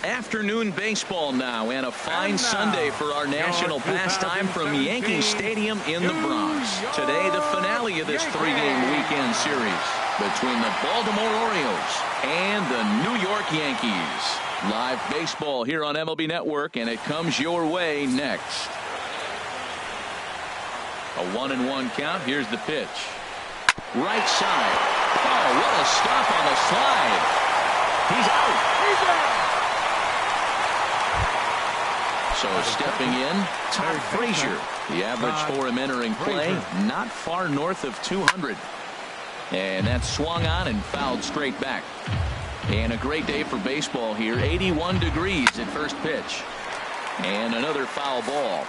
Afternoon baseball now, and a fine Sunday for our national pastime from Yankee Stadium in the Bronx. Today, the finale of this three-game weekend series between the Baltimore Orioles and the New York Yankees. Live baseball here on MLB Network, and it comes your way next. A 1-1 count. Here's the pitch. Right side. Oh, what a stop on the slide. He's out. So stepping in, Todd Frazier. The average for him entering play, not far north of 200. And that's swung on and fouled straight back. And a great day for baseball here. 81 degrees at first pitch. And another foul ball.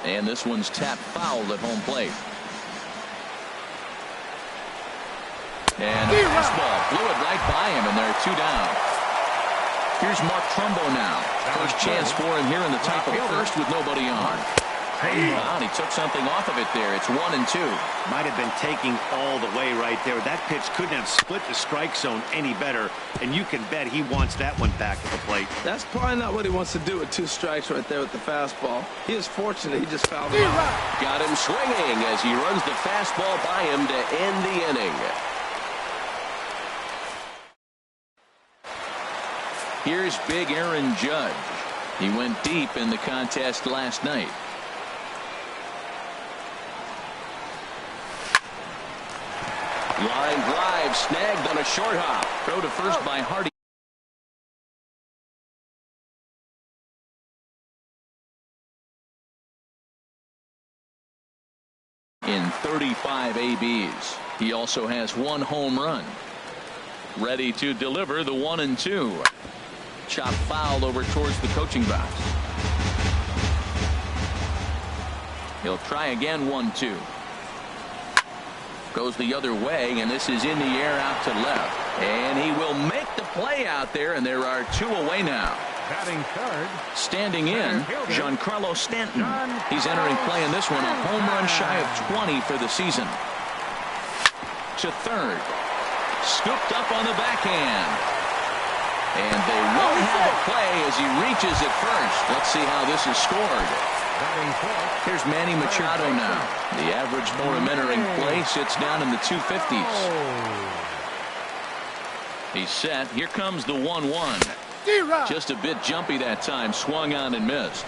And this one's tapped foul at home plate. And a fastball blew it right by him, and there are two down. Here's Mark Trumbo now. First chance for him here in the top of the first with nobody on. And he took something off of it there. It's 1-2. Might have been taking all the way right there. That pitch couldn't have split the strike zone any better, and you can bet he wants that one back at the plate. That's probably not what he wants to do with two strikes right there with the fastball. He is fortunate he just fouled it out. Got him swinging as he runs the fastball by him to end the inning. Here's big Aaron Judge. He went deep in the contest last night. Line drive snagged on a short hop. Throw to first by Hardy. In 35 ABs. He also has one home run. Ready to deliver the 1-2. Chop foul over towards the coaching box. He'll try again. 1-2. Goes the other way, and this is in the air out to left. And he will make the play out there, and there are two away now. Batting third. Standing in, Giancarlo Stanton. He's entering play in this one, a home run shy of 20 for the season. To third. Scooped up on the backhand. And they won't have a play as he reaches it first. Let's see how this is scored. Here's Manny Machado now. The average for him entering play sits down in the 250s. He's set. Here comes the 1-1. Just a bit jumpy that time. Swung on and missed.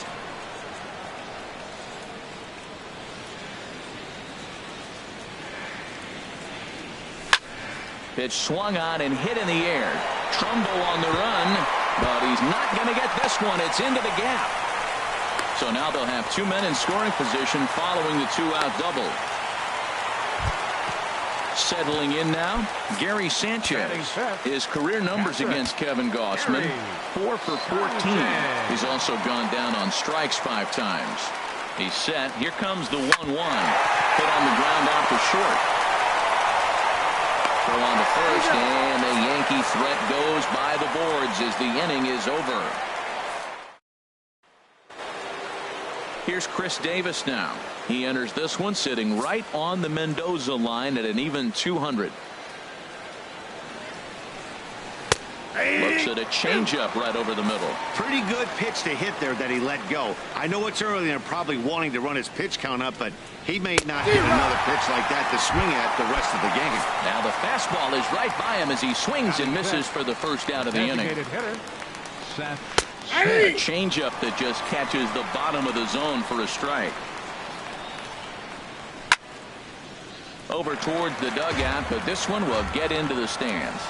Pitch swung on and hit in the air. Trumbo on the run, but he's not going to get this one. It's into the gap. So now they'll have two men in scoring position following the two-out double. Settling in now, Gary Sanchez. His career numbers against Kevin Gausman, 4 for 14. He's also gone down on strikes 5 times. He's set. Here comes the 1-1. Hit on the ground out for short. Throw on to first, and the Yankee threat goes by the boards as the inning is over. Here's Chris Davis now. He enters this one sitting right on the Mendoza line at an even 200. Looks at a changeup right over the middle. Pretty good pitch to hit there that he let go. I know it's early and probably wanting to run his pitch count up, but he may not get another pitch like that to swing at the rest of the game. Now the fastball is right by him as he swings and misses for the first out of the inning. A changeup that just catches the bottom of the zone for a strike. Over towards the dugout, but this one will get into the stands.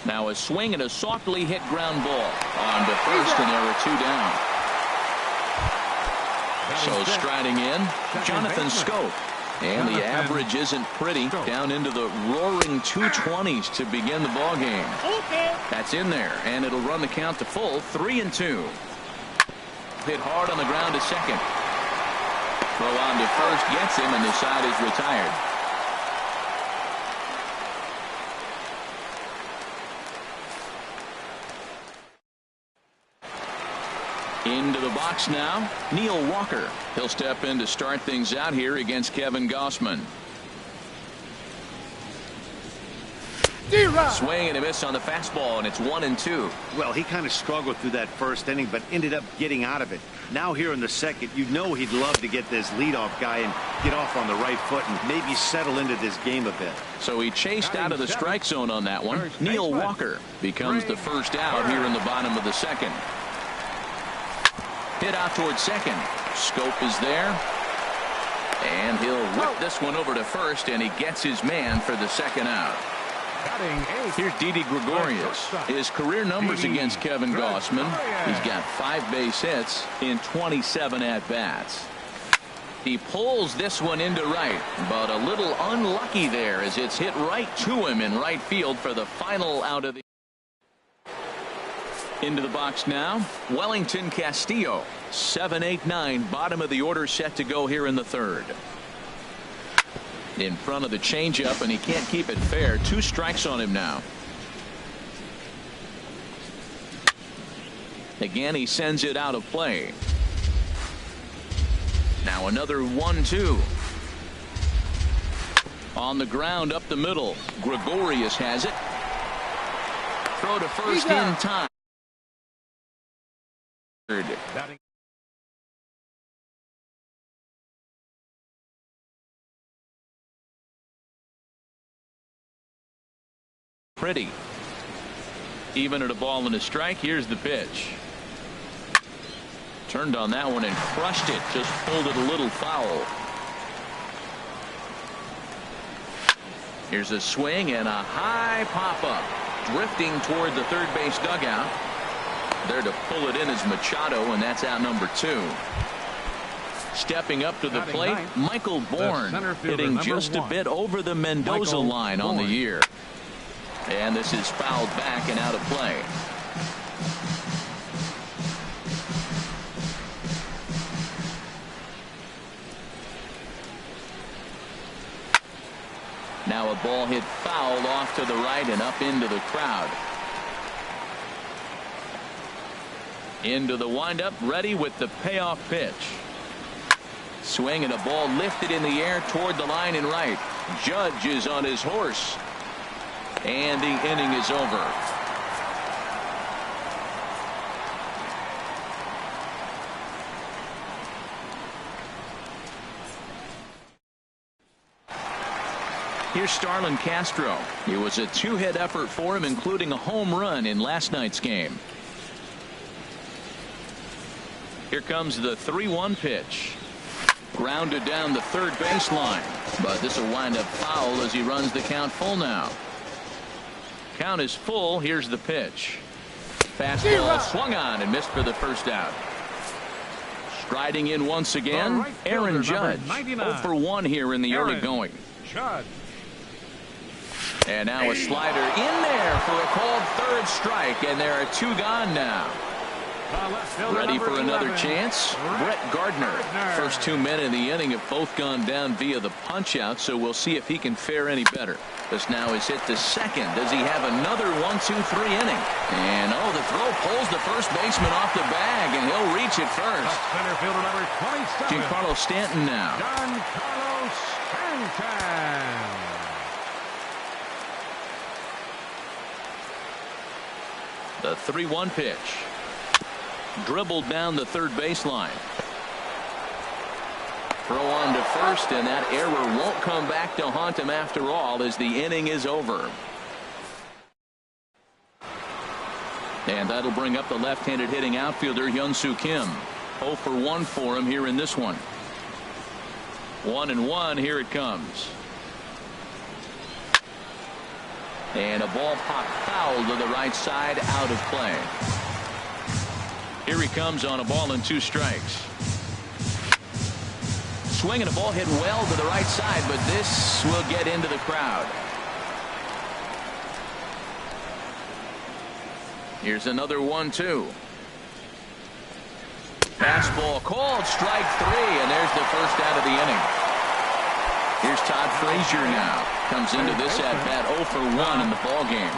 Now a swing and a softly hit ground ball on to first, and there are two down. So striding in, Jonathan Scope. And the average isn't pretty, down into the roaring 220s to begin the ball game. That's in there, and it'll run the count to full, 3-2. Hit hard on the ground to second. Throw on to first gets him, and the side is retired. Into the box. box now, Neil Walker. He'll step in to start things out here against Kevin Gossman. Swing and a miss on the fastball, and it's 1-2. Well, he kind of struggled through that first inning, but ended up getting out of it. Now here in the second, you know he'd love to get this leadoff guy and get off on the right foot and maybe settle into this game a bit. So he chased out of the strike zone on that one. Neil Walker becomes the first out here in the bottom of the second. Hit out towards second. Scope is there. And he'll whip this one over to first, and he gets his man for the second out. Here's Didi Gregorius. His career numbers against Kevin Gossman. He's got 5 base hits in 27 at-bats. He pulls this one into right, but a little unlucky there as it's hit right to him in right field for the final out of the. Into the box now, Wellington Castillo. 7-8-9, bottom of the order, set to go here in the third. In front of the changeup, and he can't keep it fair. 2 strikes on him now. Again, he sends it out of play. Now another 1-2. On the ground up the middle. Gregorius has it. Throw to first in time. Pretty. Even at a ball and a strike. Here's the pitch. Turned on that one and crushed it. Just pulled it a little foul. Here's a swing and a high pop-up. Drifting toward the third base dugout. There to pull it in is Machado, and that's out number 2. Stepping up to the plate, Michael Bourne, hitting just a bit over the Mendoza line on the year. And this is fouled back and out of play. Now a ball hit foul off to the right and up into the crowd. Into the windup, ready with the payoff pitch. Swing and a ball lifted in the air toward the line and right. Judge is on his horse. And the inning is over. Here's Starlin Castro. It was a 2-hit effort for him, including a home run in last night's game. Here comes the 3-1 pitch. Grounded down the third baseline, but this will wind up foul as he runs the count full now. Count is full. Here's the pitch. Fastball swung on and missed for the first out. Striding in once again, Aaron Judge. 0 for 1 here in the early going. And now a slider in there for a called third strike, and there are 2 gone now. Ready for another chance? Brett Gardner. First 2 men in the inning have both gone down via the punch-out, so we'll see if he can fare any better. This now is hit to second. Does he have another 1-2-3 inning? And oh, the throw pulls the first baseman off the bag, and he'll reach it first. Center fielder number 27. Giancarlo Stanton now. Giancarlo Stanton. The 3-1 pitch. Dribbled down the third baseline. Throw on to first, and that error won't come back to haunt him after all as the inning is over. And that'll bring up the left-handed hitting outfielder Hyun-Soo Kim. 0 for 1 for him here in this one. 1-1. Here it comes. And a ball popped foul to the right side, out of play. Here he comes on a ball and 2 strikes. Swing and a ball hit well to the right side, but this will get into the crowd. Here's another 1-2. Fastball called, strike 3, and there's the first out of the inning. Here's Todd Frazier now. Comes into this at bat 0 for 1 in the ballgame.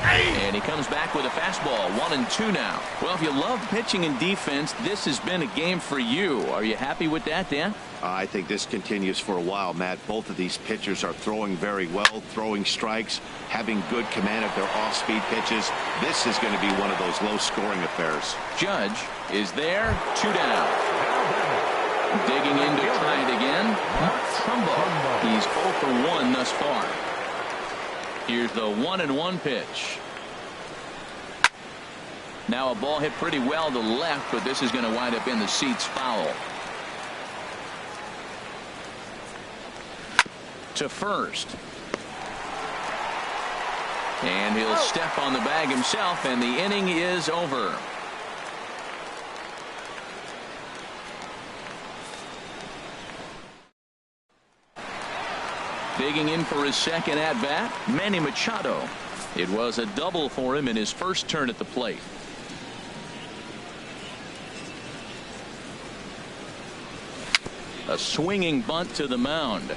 And he comes back with a fastball. 1-2 now. Well, if you love pitching and defense, this has been a game for you. Are you happy with that, Dan? I think this continues for a while, Matt. Both of these pitchers are throwing very well, throwing strikes, having good command of their off-speed pitches. This is going to be one of those low-scoring affairs. Judge is there. 2 down. Digging in to try it again. Trumbo. He's 0 for 1 thus far. Here's the 1-1 pitch. Now a ball hit pretty well to left, but this is going to wind up in the seats foul. To first. And he'll step on the bag himself, and the inning is over. Digging in for his second at-bat, Manny Machado. It was a double for him in his first turn at the plate. A swinging bunt to the mound.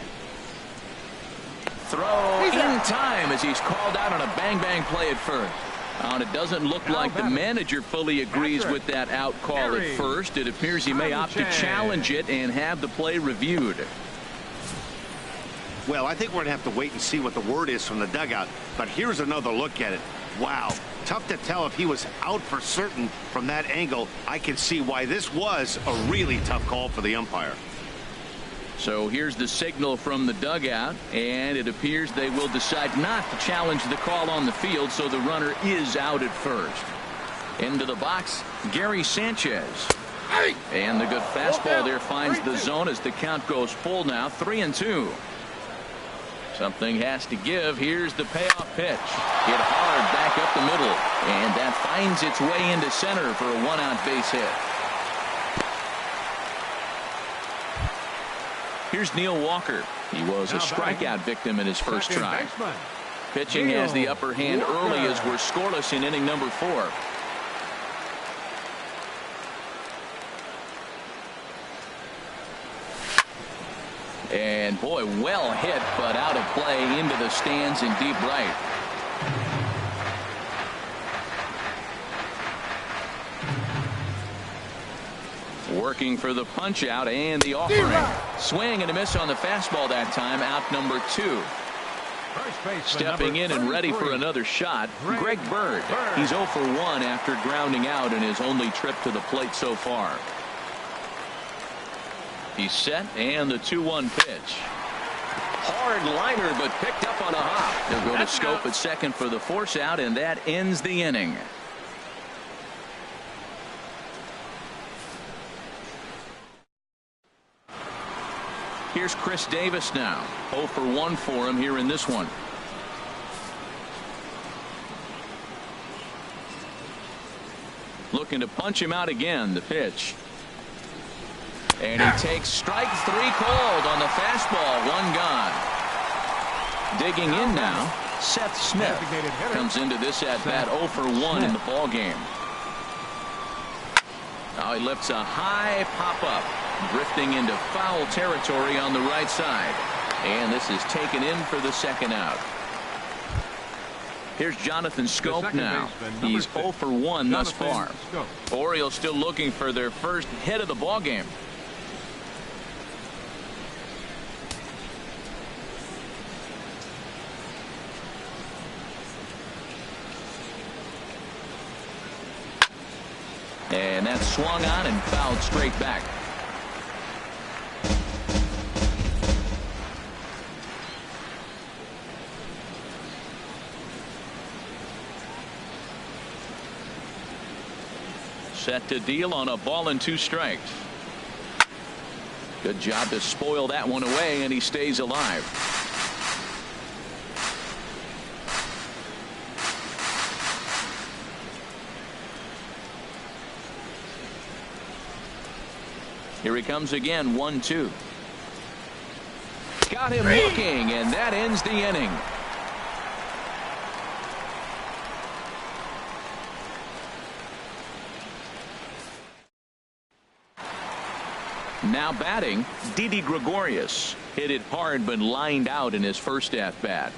Throw in time as he's called out on a bang-bang play at first. And it doesn't look like the manager fully agrees with that out call at first. It appears he may opt to challenge it and have the play reviewed. Well, I think we're going to have to wait and see what the word is from the dugout. But here's another look at it. Wow. Tough to tell if he was out for certain from that angle. I can see why this was a really tough call for the umpire. So here's the signal from the dugout, and it appears they will decide not to challenge the call on the field, so the runner is out at first. Into the box, Gary Sanchez. And the good fastball there finds the zone as the count goes full now. 3-2. Something has to give. Here's the payoff pitch. Hit hard back up the middle, and that finds its way into center for a one-out base hit. Here's Neil Walker. He was a strikeout victim in his first try. Pitching has the upper hand early as we're scoreless in inning number 4. And boy, well hit, but out of play into the stands in deep right. Working for the punch out and the offering. Swing and a miss on the fastball that time. Out number 2. Stepping in and ready for another shot, Greg Bird. He's 0 for 1 after grounding out in his only trip to the plate so far. He's set, and the 2-1 pitch. Hard liner, but picked up on a hop. They'll go to Scope at second for the force out, and that ends the inning. Here's Chris Davis now. 0 for 1 for him here in this one. Looking to punch him out again. The pitch. And he takes strike 3 called on the fastball. 1 gone. Digging in now, Seth Smith comes into this at bat 0 for 1 in the ball game. Now he lifts a high pop up, drifting into foul territory on the right side, and this is taken in for the second out. Here's Jonathan Scope now. He's 0 for 1 thus far. Orioles still looking for their first hit of the ball game. And that's swung on and fouled straight back. Set to deal on a ball and 2 strikes. Good job to spoil that one away, and he stays alive. Here he comes again. 1-2. Got him looking, and that ends the inning. Now batting, Didi Gregorius. Hit it hard but lined out in his first at bat.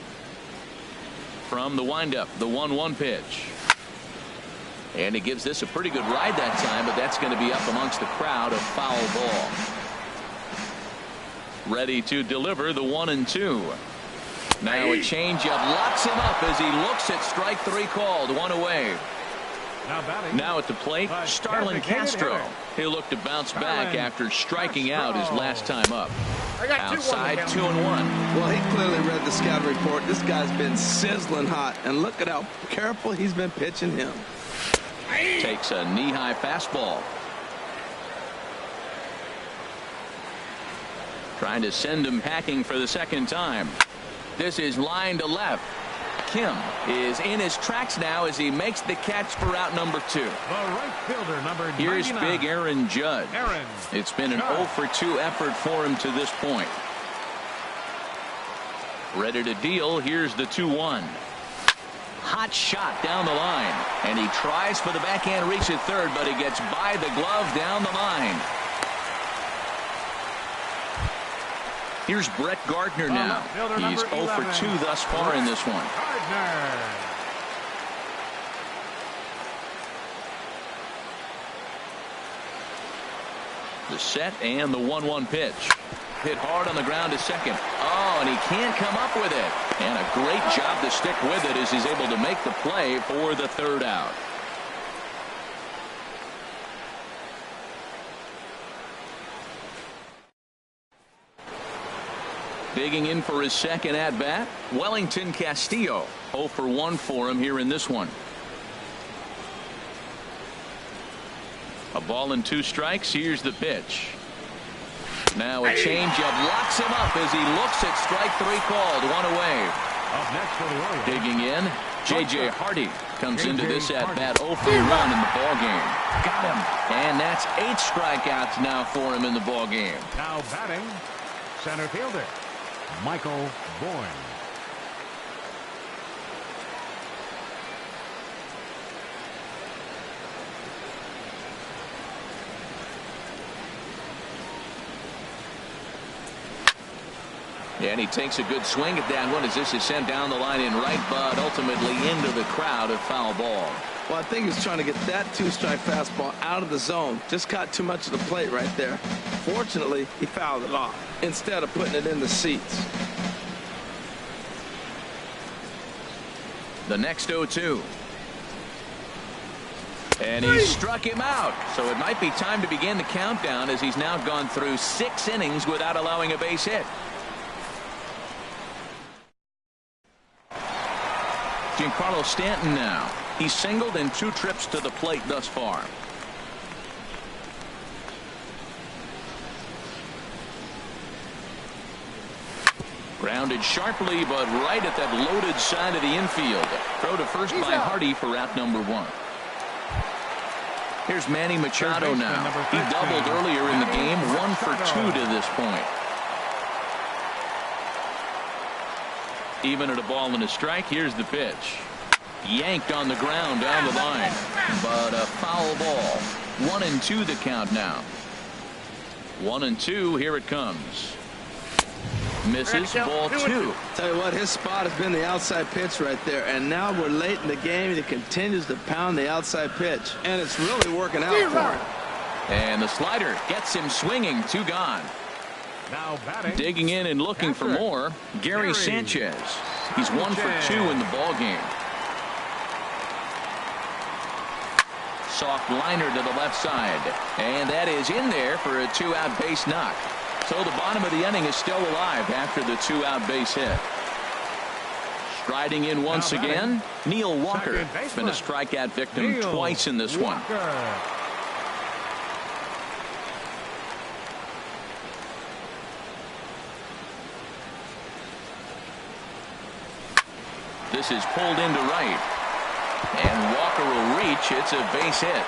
from the windup, the 1-1 pitch. And he gives this a pretty good ride that time, but that's going to be up amongst the crowd. A foul ball. Ready to deliver the 1-2. Now a changeup locks him up as he looks at strike 3 called. 1 away. Now at the plate, Starlin Castro. He'll look to bounce back after striking out his last time up. Outside, 2-1. Well, he clearly read the scouting report. This guy's been sizzling hot, and look at how careful he's been pitching him. Takes a knee-high fastball. Trying to send him packing for the second time. This is line to left. Kim is in his tracks now as he makes the catch for out number 2. The right fielder, number 99. Here's big Aaron Judge. It's been an 0 for 2 effort for him to this point. Ready to deal. Here's the 2-1. Hot shot down the line, and he tries for the backhand reach at third, but he gets by the glove down the line. Here's Brett Gardner now. He's 0 for 2 thus far in this one. The set and the 1-1 pitch. Hit hard on the ground to second. Oh, and he can't come up with it. And a great job to stick with it as he's able to make the play for the 3rd out. Digging in for his second at-bat, Wellington Castillo. 0 for 1 for him here in this one. A ball and 2 strikes. Here's the pitch. Now a changeup locks him up as he looks at strike 3 called. 1 away. Up next for the Warriors. Digging in, J.J. Hardy comes into this at-bat 0 for 1 in the ballgame. Got him. And that's 8 strikeouts now for him in the ballgame. Now batting, center fielder, Michael Bourne. And he takes a good swing at that one as this is sent down the line in right, but ultimately into the crowd. A foul ball. Well, I think he's trying to get that 2-strike fastball out of the zone. Just caught too much of the plate right there. Fortunately, he fouled it off instead of putting it in the seats. The next 0-2. And he struck him out. So it might be time to begin the countdown as he's now gone through 6 innings without allowing a base hit. Giancarlo Stanton now. He's singled in 2 trips to the plate thus far. Grounded sharply, but right at that loaded side of the infield. Throw to first by Hardy for out number 1. Here's Manny Machado now. He doubled earlier in the game. 1 for 2 to this point. Even at a ball and a strike. Here's the pitch. Yanked on the ground down the line, but a foul ball. 1-2 the count now. 1-2. Here it comes. Misses. Ball 2. Tell you what, his spot has been the outside pitch right there, and now we're late in the game and he continues to pound the outside pitch, and it's really working out for him. And the slider gets him swinging. 2 gone. Now batting. Digging in and looking for more, Gary Sanchez. He's 1 for 2 in the ball game. Soft liner to the left side, and that is in there for a 2-out base knock. So the bottom of the inning is still alive after the 2-out base hit. Striding in once again, Neil Walker. Been a strikeout victim twice in this one. This is pulled into right. And Walker will reach. It's a base hit.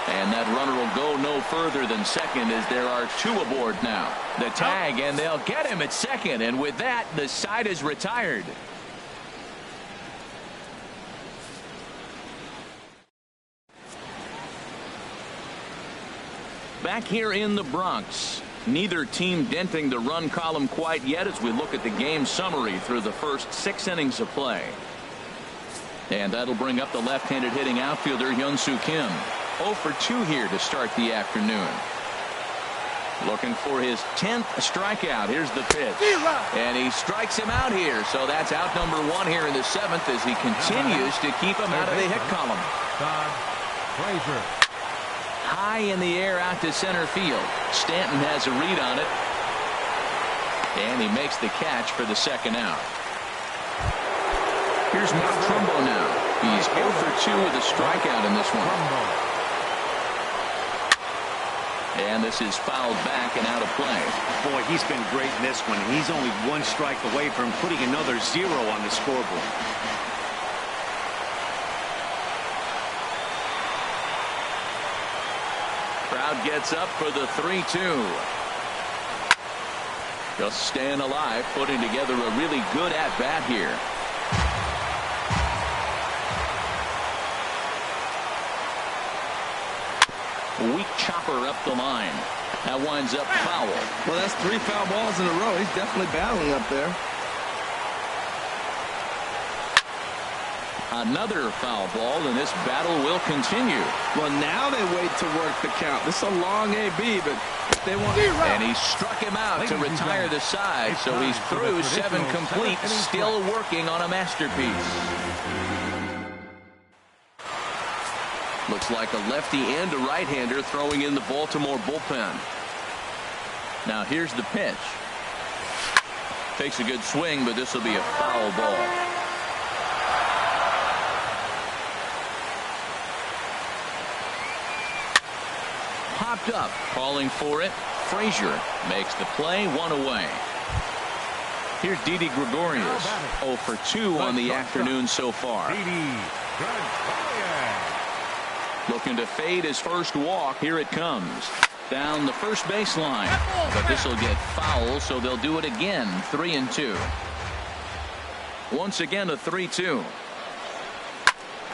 And that runner will go no further than second as there are 2 aboard now. The tag, and they'll get him at second. And with that, the side is retired. Back here in the Bronx, Neither team denting the run column quite yet as we look at the game summary through the first 6 innings of play. And that'll bring up the left-handed hitting outfielder Hyun-Soo Kim. 0 for 2 here to start the afternoon. Looking for his 10th strikeout. Here's the pitch. And he strikes him out here. So that's out number 1 here in the 7th as he continues to keep him out of the hit column. Todd Frazier. High in the air out to center field. Stanton has a read on it. And he makes the catch for the 2nd out. Here's Mark Trumbo now. He's 0 for 2 with a strikeout in this one. And this is fouled back and out of play. Boy, he's been great in this one. He's only 1 strike away from putting another 0 on the scoreboard. Crowd gets up for the 3-2. Just staying alive, putting together a really good at-bat here. Weak chopper up the line. That winds up foul. Well, that's 3 foul balls in a row. He's definitely battling up there. Another foul ball, and this battle will continue. Well, now they wait to work the count. This is a long AB, but if they want... And he struck him out to retire the side, so he's through 7 complete, still working on a masterpiece. Looks like a lefty and a right-hander throwing in the Baltimore bullpen. Now here's the pitch. Takes a good swing, but this will be a foul ball. Popped up, calling for it. Frazier makes the play, 1 away. Here's Didi Gregorius, 0 for 2 on the afternoon so far. Looking to fade his first walk. Here it comes. Down the first baseline. But this will get foul, so they'll do it again. 3-2. Once again, a 3-2.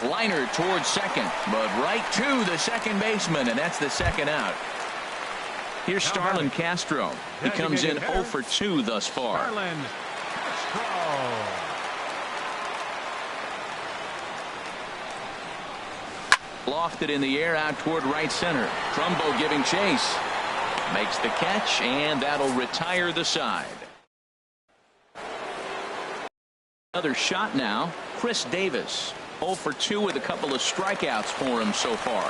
Liner towards second, but right to the second baseman, and that's the 2nd out. Here's Starlin Castro. He comes in 0 for 2 thus far. Starlin Castro. Lofted in the air out toward right center. Trumbo giving chase. Makes the catch, and that'll retire the side. Another shot now. Chris Davis. 0 for 2 with a couple of strikeouts for him so far.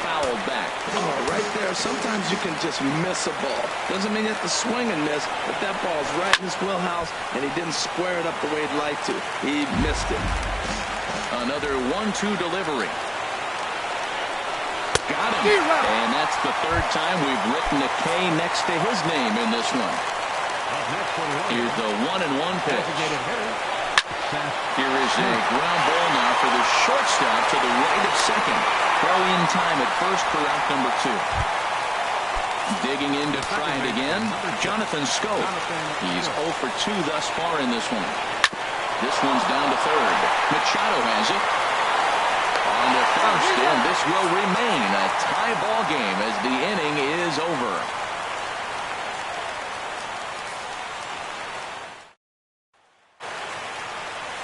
Fouled back. Oh, right there. Sometimes you can just miss a ball. Doesn't mean you have to swing and miss, but that ball's right in his wheelhouse, and he didn't square it up the way he'd like to. He missed it. Another 1-2 delivery. Got him. And that's the 3rd time we've written a K next to his name in this one. Here's the 1-1 pitch. Here is a ground ball now for the shortstop to the right of second. Throw in time at first for out number 2. Digging in to try it again, Jonathan Scope. He's 0 for 2 thus far in this one. This one's down to 3rd. Machado has it. On to first, and this will remain a tie ball game as the inning is over.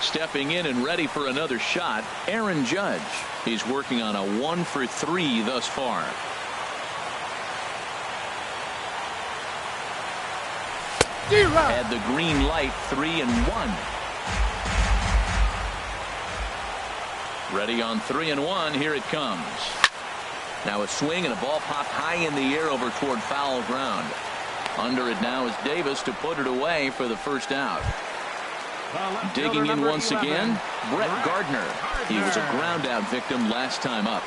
Stepping in and ready for another shot, Aaron Judge. He's working on a 1 for 3 thus far. Had the green light, 3-1. Ready on 3-1. Here it comes. Now a swing and a ball popped high in the air over toward foul ground. Under it now is Davis to put it away for the 1st out. Digging in once again, Brett Gardner. He was a ground out victim last time up.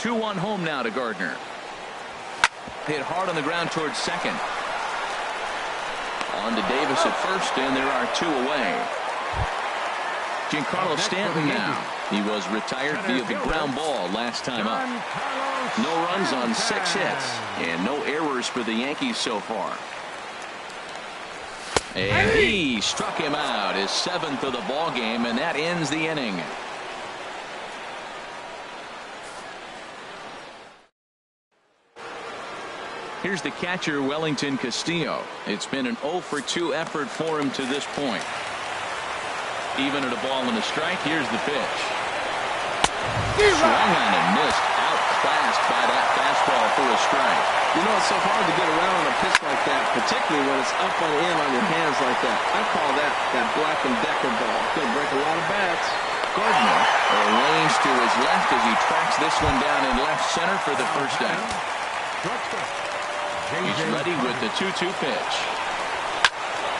2-1 home now to Gardner. Hit hard on the ground towards second. On to Davis at first, and there are 2 away. Giancarlo Stanton now. He was retired via the ground ball last time up. No runs on 6 hits, and no errors for the Yankees so far. And he struck him out, his 7th of the ball game, and that ends the inning. Here's the catcher, Wellington Castillo. It's been an 0 for 2 effort for him to this point. Even at a ball and a strike, here's the pitch. Swung on and missed. Outclassed by that fastball for a strike. You know, it's so hard to get around on a pitch like that, particularly when it's up and in on your hands like that. I call that Black & Decker ball. It's going to break a lot of bats. Gardner arranged to his left as he tracks this one down in left center for the first out. He's ready with the 2-2 pitch.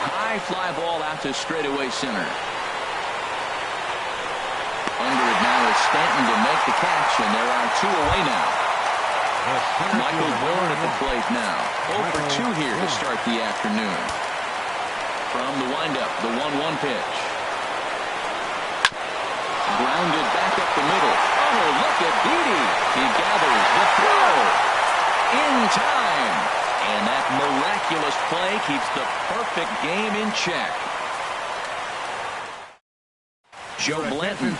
High fly ball out to straightaway center. Under it now is Stanton to make the catch, and there are 2 away now. Michael Bourne at the plate now. 0 for 2 here to start the afternoon. From the windup, the 1-1 pitch. Grounded back up the middle. Oh, look at Didi. He gathers the throw. In time. And that miraculous play keeps the perfect game in check. Joe Blanton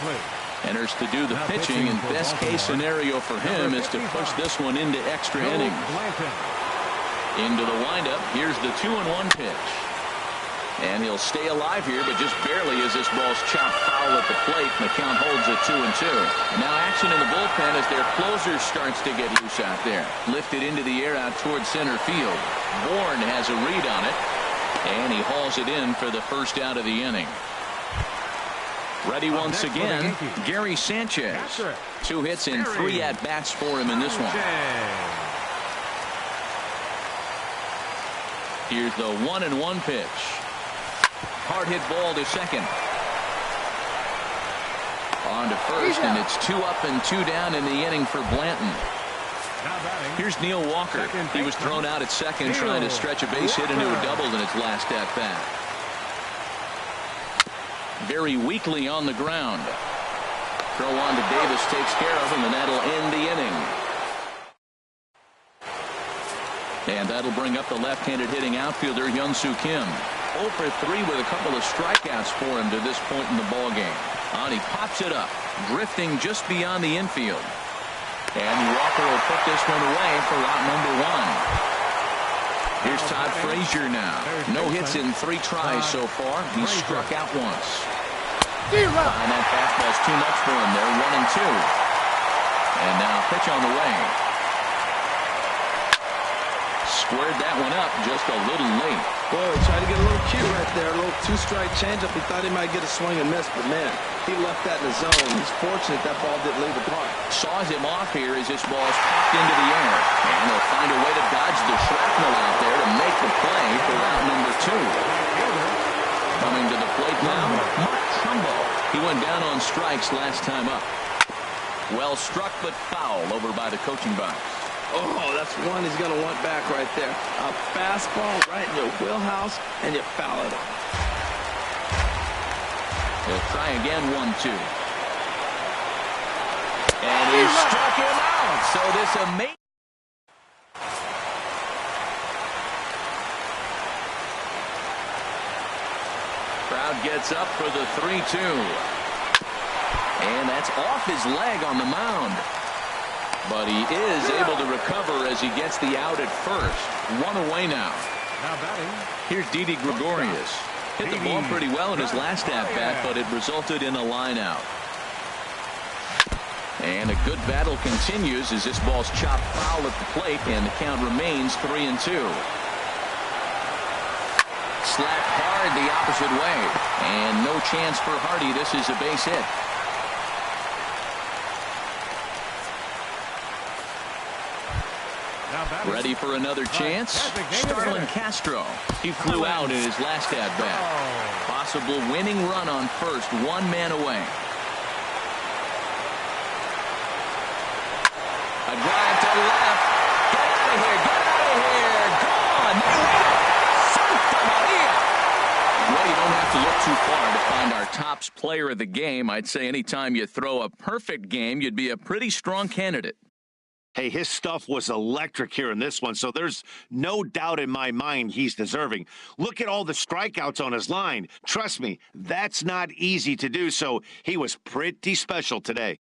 enters to do the pitching, and best case scenario for him is to push this one into extra innings. Into the windup, here's the 2-1 pitch. And he'll stay alive here, but just barely as this ball's chopped foul at the plate, and the count holds at 2-2. Now action in the bullpen as their closer starts to get loose out there. Lifted into the air out towards center field. Bourne has a read on it, and he hauls it in for the first out of the inning. Ready once again, Gary Sanchez. 2 hits and 3 at-bats for him in this one. Here's the 1-1 pitch. Hard hit ball to second. On to first, and it's 2 up and 2 down in the inning for Blanton. Here's Neil Walker. He was thrown out at second trying to stretch a base hit into a double in its last at-bat. Very weakly on the ground. Throw on to Davis takes care of him, and that'll end the inning. And that'll bring up the left-handed hitting outfielder Hyun-Soo Kim. 0 for 3 with a couple of strikeouts for him to this point in the ballgame. And he pops it up, drifting just beyond the infield. And Walker will put this one away for out number 1. Here's Todd Frazier now. No hits in 3 tries so far. He's struck out once. And that fastball's too much for him. They're 1-2. And now pitch on the way. Squared that one up just a little late. Boy, he tried to get a little cute right there. A little 2-strike changeup. He thought he might get a swing and miss, but man, he left that in the zone. He's fortunate that ball didn't leave the park. Saws him off here as this ball is popped into the air. And he'll find a way to dodge the shrapnel out there to make the play for round number 2. Coming to the plate now, Mark Trumbo. He went down on strikes last time up. Well struck, but foul over by the coaching box. Oh, that's one he's going to want back right there. A fastball right in your wheelhouse, and you foul it. He'll try again, 1-2. And he struck him out. So this amazing. Crowd gets up for the 3-2. And that's off his leg on the mound. But he is able to recover as he gets the out at first. 1 away now. Here's Didi Gregorius. Hit the ball pretty well in his last at-bat, but it resulted in a line out. And a good battle continues as this ball's chopped foul at the plate, and the count remains 3-2. Slapped hard the opposite way. And no chance for Hardy. This is a base hit. Ready for another chance? Starlin Castro. He flew out in his last at-bat. Possible winning run on first, 1 man away. A drive to left. Get out of here, get out of here. Gone. Santa Maria. Well, you don't have to look too far to find our tops player of the game. I'd say anytime you throw a perfect game, you'd be a pretty strong candidate. Hey, his stuff was electric here in this one, so there's no doubt in my mind he's deserving. Look at all the strikeouts on his line. Trust me, that's not easy to do, so he was pretty special today.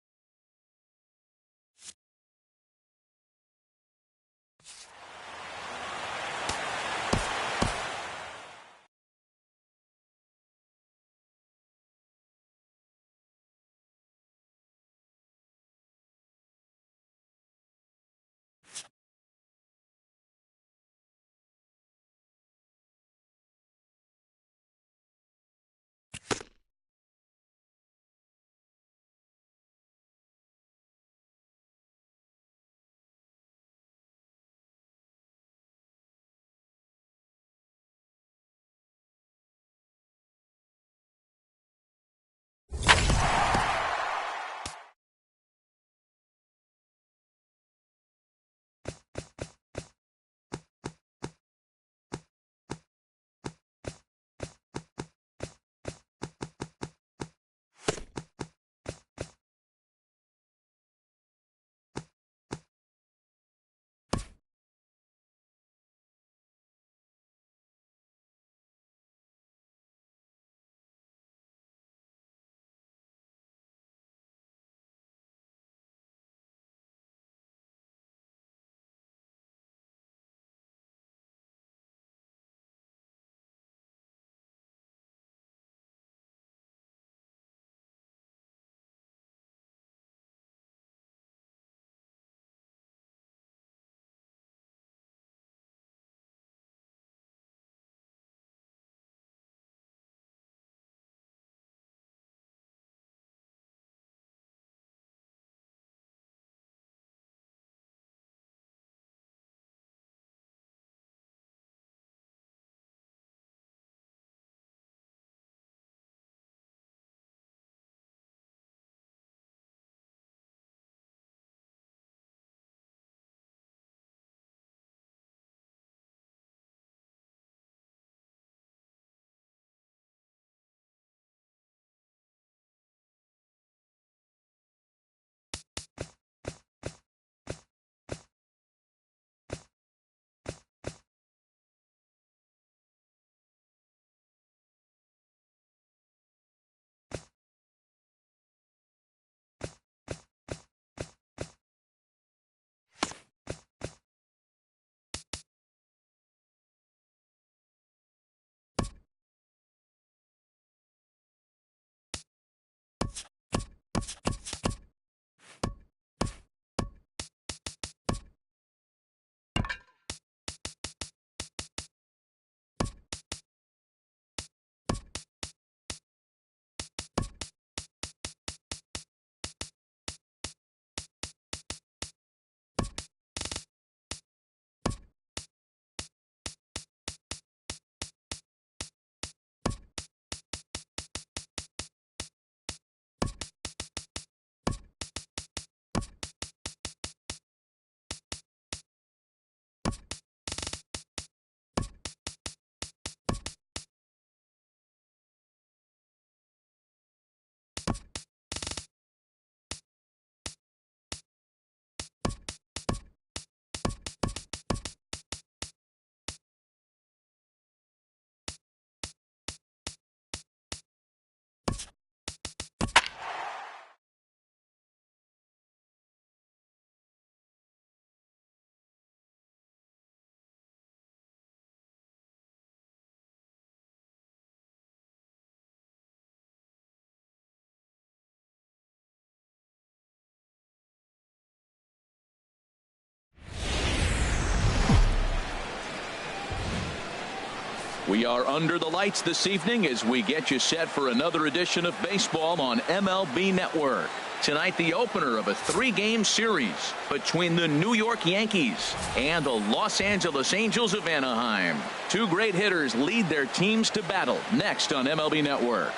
We are under the lights this evening as we get you set for another edition of baseball on MLB Network. Tonight, the opener of a 3-game series between the New York Yankees and the Los Angeles Angels of Anaheim. Two great hitters lead their teams to battle next on MLB Network.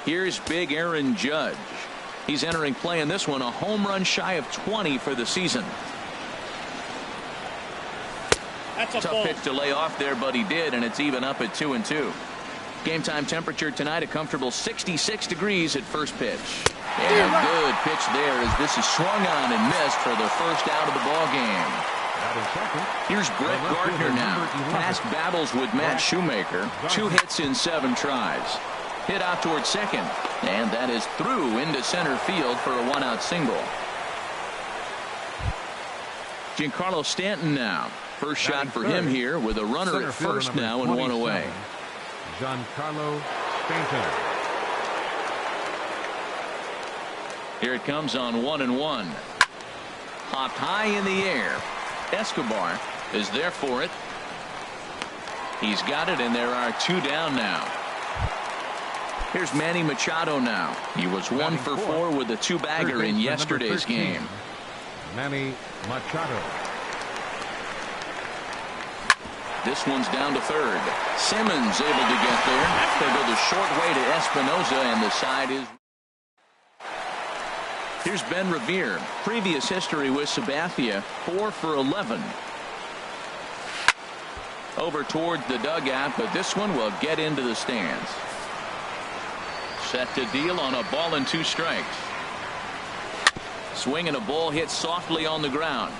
Here's big Aaron Judge. He's entering play in this one, a home run shy of 20 for the season. That's a tough ball. pitch to lay off there, but he did, and it's even up at 2-2. Game time temperature tonight, a comfortable 66 degrees at first pitch. And a good pitch there as this is swung on and missed for the first out of the ball game. Here's Brett Gardner now. Past battles with Matt Shoemaker. 2 hits in 7 tries. Hit out towards second, and that is through into center field for a 1-out single. Giancarlo Stanton now. First shot for him here with a runner at first now and 1 away. Giancarlo Stanton. Here it comes on 1-1. Popped high in the air. Escobar is there for it. He's got it, and there are 2 down now. Here's Manny Machado now. He was 1 for 4 with a 2-bagger in yesterday's game. Manny Machado. This one's down to third. Simmons able to get there. They go the short way to Espinoza, and the side is Here's Ben Revere. Previous history with Sabathia, 4 for 11. Over toward the dugout, but this one will get into the stands. Set to deal on a ball and 2 strikes. Swing and a ball hit softly on the ground.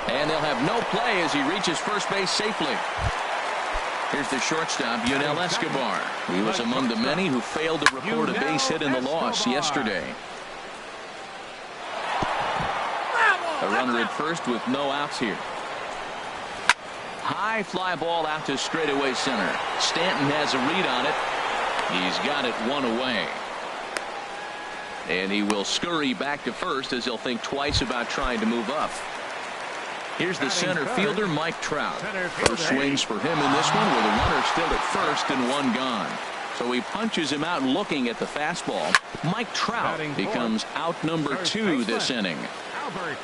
And they'll have no play as he reaches first base safely. Here's the shortstop, Yunel Escobar. He was among the many who failed to record a base hit in the loss yesterday. A runner at first with no outs here. High fly ball out to straightaway center. Stanton has a read on it. He's got it 1 away. And he will scurry back to first as he'll think twice about trying to move up. Here's the center fielder, Mike Trout. First swings for him in this one with a runner still at first and 1 gone. So he punches him out looking at the fastball. Mike Trout becomes out number 2 this inning. Albert.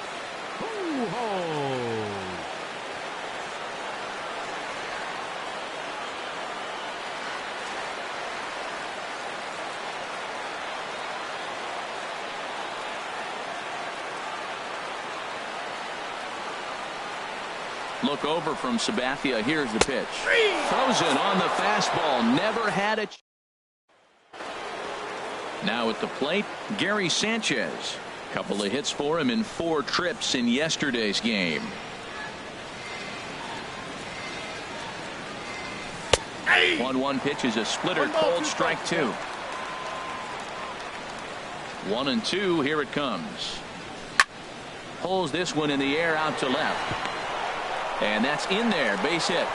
Look over from Sabathia. Here's the pitch. Frozen on the fastball. Never had it. Now at the plate, Gary Sanchez. Couple of hits for him in 4 trips in yesterday's game. Hey! 1-1 pitch is a splitter, cold strike 2. 1-2. Here it comes. Pulls this one in the air out to left. And that's in there. Base hit.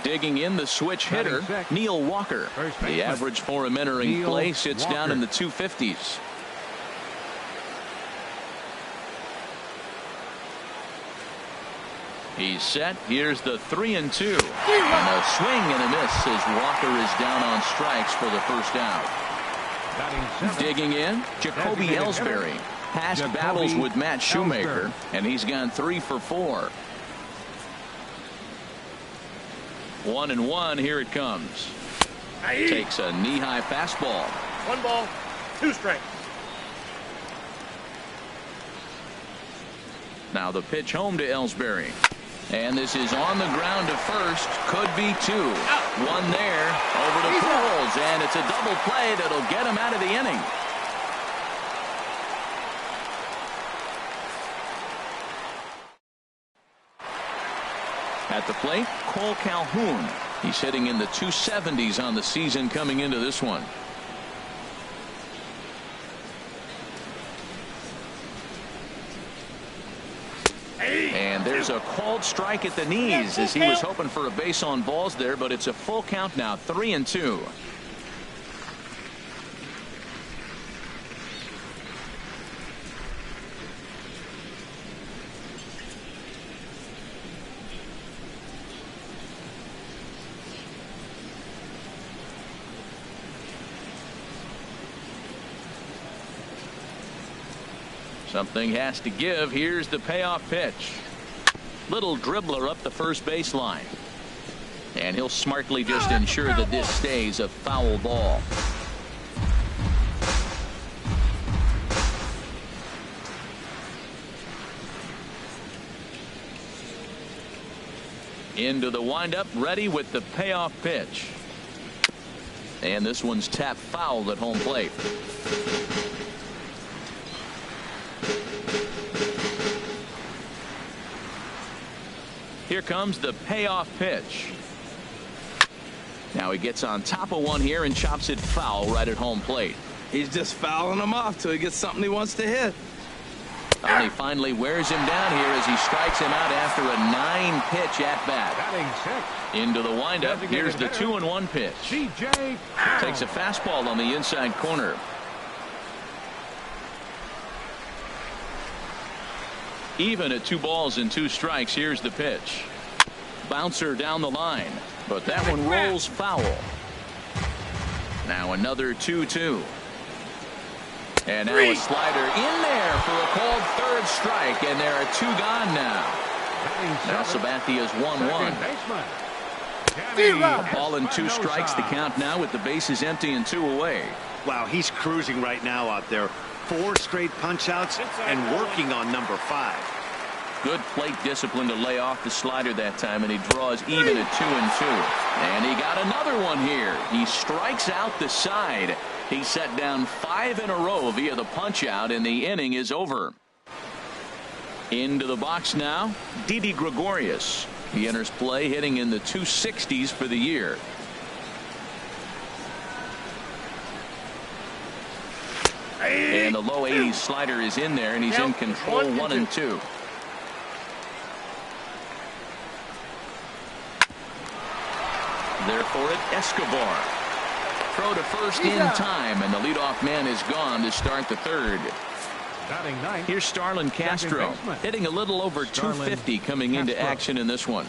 Digging in the switch hitter, Neil Walker. The average for him entering play sits down in the 250s. He's set. Here's the 3-2. And a swing and a miss as Walker is down on strikes for the first out. Digging in, Jacoby Ellsbury. Past battles with Matt Shoemaker, and he's gone 3 for 4. 1-1. Here it comes. Takes a knee-high fastball. 1 ball, 2 strikes. Now the pitch home to Ellsbury. And this is on the ground to first. Could be 2. 1 there. Over to Pujols, and it's a double play that'll get him out of the inning. At the plate, Cole Calhoun. He's hitting in the 270s on the season coming into this one. And there's a called strike at the knees as he was hoping for a base on balls there, but it's a full count now, 3-2. Something has to give. Here's the payoff pitch. Little dribbler up the first baseline. And he'll smartly just ensure that this stays a foul ball. Into the windup, ready with the payoff pitch. And this one's tapped foul at home plate. Here comes the payoff pitch. Now he gets on top of one here and chops it foul right at home plate. He's just fouling him off till he gets something he wants to hit. And he finally wears him down here as he strikes him out after a 9-pitch at bat. Into the windup. Here's the 2-1 pitch. Takes a fastball on the inside corner. Even at 2 balls and 2 strikes. Here's the pitch. Bouncer down the line, but that one rolls foul. Now another 2-2. And now a slider in there for a called 3rd strike, and there are 2 gone now. Now Sabathia's 1-1. A ball and 2 strikes, the count now with the bases empty and 2 away. Wow, he's cruising right now out there. 4 straight punch-outs and working on number 5. Good plate discipline to lay off the slider that time, and he draws even at 2-2. And he got another one here. He strikes out the side. He set down 5 in a row via the punch-out, and the inning is over. Into the box now, Didi Gregorius. He enters play hitting in the 260s for the year. And the low 80s slider is in there, and he's in control. 1-2. There for it, Escobar. Throw to first in time, and the leadoff man is gone to start the 3rd. Here's Starlin Castro, hitting a little over 250 coming into action in this one.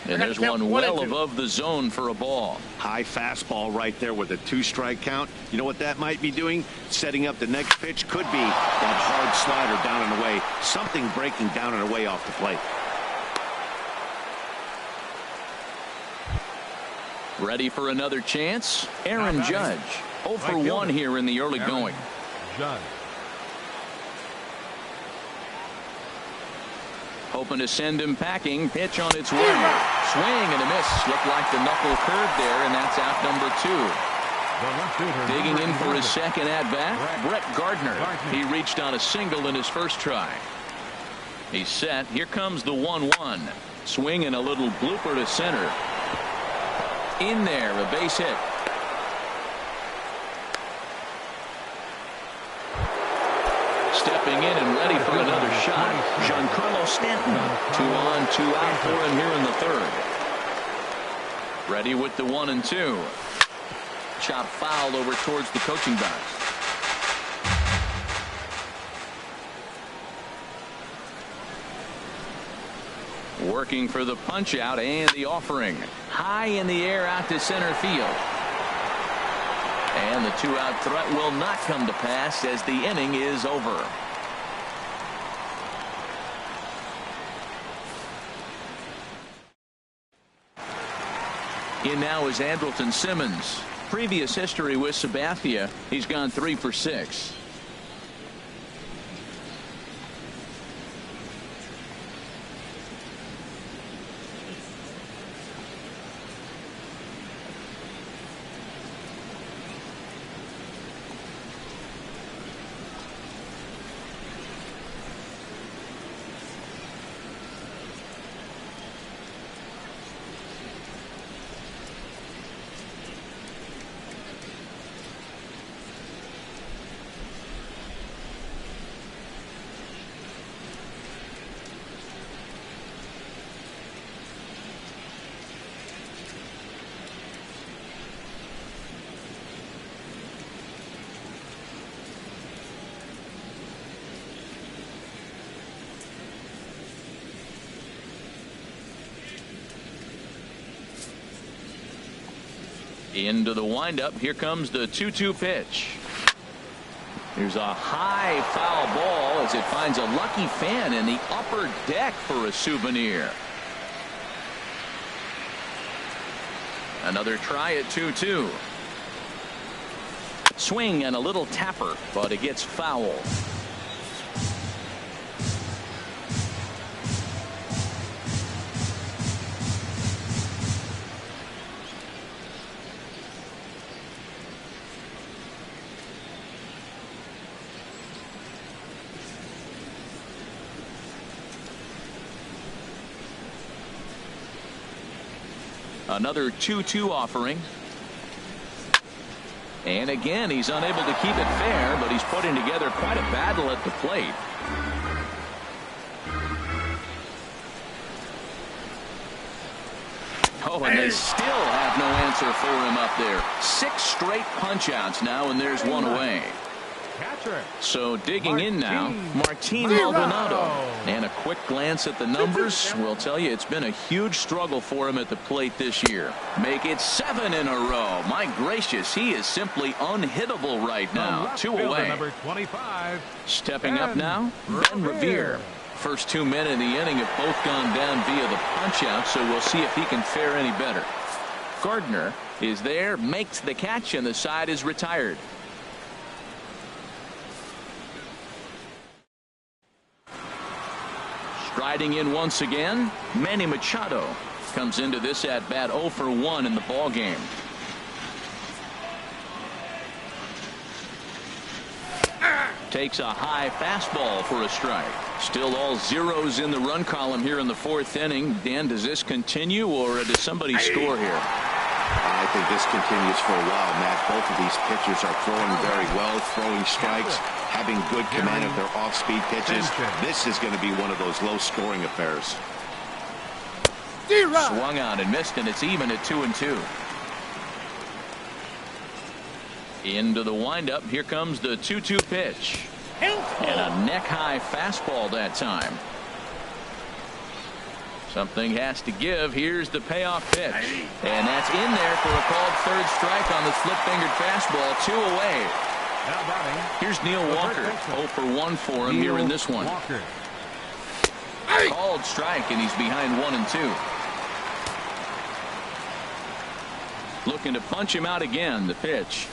And there's one well above the zone for a ball. High fastball right there with a 2-strike count. You know what that might be doing? Setting up the next pitch. Could be that hard slider down and away. Something breaking down and away off the plate. Ready for another chance? Aaron Judge. 0 for 1 here in the early going. Judge. Hoping to send him packing. Pitch on its way. Swing and a miss. Looked like the knuckle curve there, and that's out number 2. Digging in for his second at-bat, Brett Gardner. He reached on a single in his first try. He's set. Here comes the 1-1. Swing and a little blooper to center. In there, a base hit. Stepping in and ready for another shot, Giancarlo Stanton. 2 on, 2 out for him here in the 3rd. Ready with the 1-2. Chop fouled over towards the coaching box. Working for the punch out and the offering. High in the air out to center field. And the 2-out threat will not come to pass as the inning is over. In now is Andrelton Simmons. Previous history with Sabathia. He's gone 3 for 6. Into the windup. Here comes the 2-2 pitch. Here's a high foul ball as it finds a lucky fan in the upper deck for a souvenir. Another try at 2-2. Swing and a little tapper, but it gets foul. Another 2-2 offering. And again, he's unable to keep it fair, but he's putting together quite a battle at the plate. Oh, and they still have no answer for him up there. 6 straight punch-outs now, and there's one away. So digging in now, Martin Maldonado. And a quick glance at the numbers will tell you it's been a huge struggle for him at the plate this year. Make it 7 in a row. My gracious, he is simply unhittable right now. 2 away. Number 25. Stepping up now, Ben Revere. First 2 men in the inning have both gone down via the punch out, so we'll see if he can fare any better. Gardner is there, makes the catch, and the side is retired. Striding in once again, Manny Machado comes into this at bat 0 for 1 in the ball game. Takes a high fastball for a strike. Still all zeros in the run column here in the 4th inning. Dan, does this continue, or does somebody score here? I think this continues for a while, Matt. Both of these pitchers are throwing very well, throwing strikes, having good command of their off-speed pitches. This is going to be one of those low-scoring affairs. Swung on and missed, and it's even at 2-2. Into the windup. Here comes the 2-2 pitch. And a neck-high fastball that time. Something has to give. Here's the payoff pitch. And that's in there for a called third strike on the slip-fingered fastball. 2 away. Here's Neil Walker. 0 for 1 for him here in this one. Called strike, and he's behind 1-2. Looking to punch him out again. The pitch.